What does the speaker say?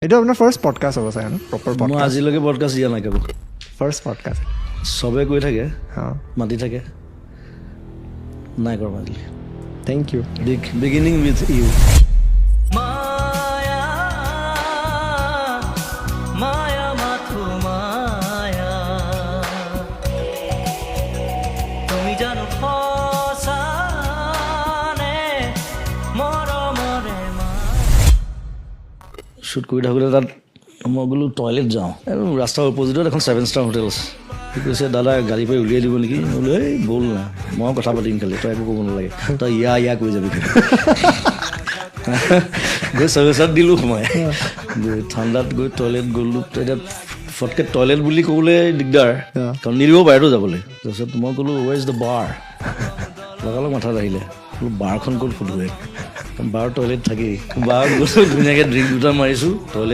এইটো আপোনাৰ first podcast হ'ব চাগে ন প্ৰপাৰ মই পডকাষ্ট আজিলৈকে পডকাষ্ট দিয়া নাই কাকো ফাৰ্ষ্ট পডকাষ্ট চবে কৈ থাকে অঁ মাতি থাকে নাই কৰা মাতিলি thank you beginning with you মায়া মায়া মাথো মায়া তুমি জানো সঁচানে মৰমৰে শ্বুট কৰি থাকোঁতে তাত মই বোলো টয়লেট যাওঁ আৰু ৰাস্তাৰ অপজিটত এখন 7 ষ্টাৰ হোটেল আছে সি কৈছে দাদা গাড়ী পৰা উলিয়াই দিব নেকি মই বোলো এই ব'ল না মই কথা পাতিম খালি তই একো ক'ব নালাগে তই ইয়া কৈ যাবি গৈ চাৰ্ভিচত দিলোঁ সোমাই গৈ ঠাণ্ডাত গৈ টয়লেট গ'লোঁ এতিয়া ফটকৈ টয়লেট বুলি ক'বলৈ দিগদাৰ কাৰণ নিদিব বাহিৰতো যাবলৈ তাৰপিছত মই ক'লোঁ ৱেৰ ইজ দ্য বাৰ লগালগ মাথাত আহিলে বোলো বাৰখন ক'ত সোধোৱে বাৰ টয়লেট থাকেই বাৰ গৈছোঁ ধুনীয়াকৈ ড্ৰিংক দুটা মাৰিছোঁ টয়লেট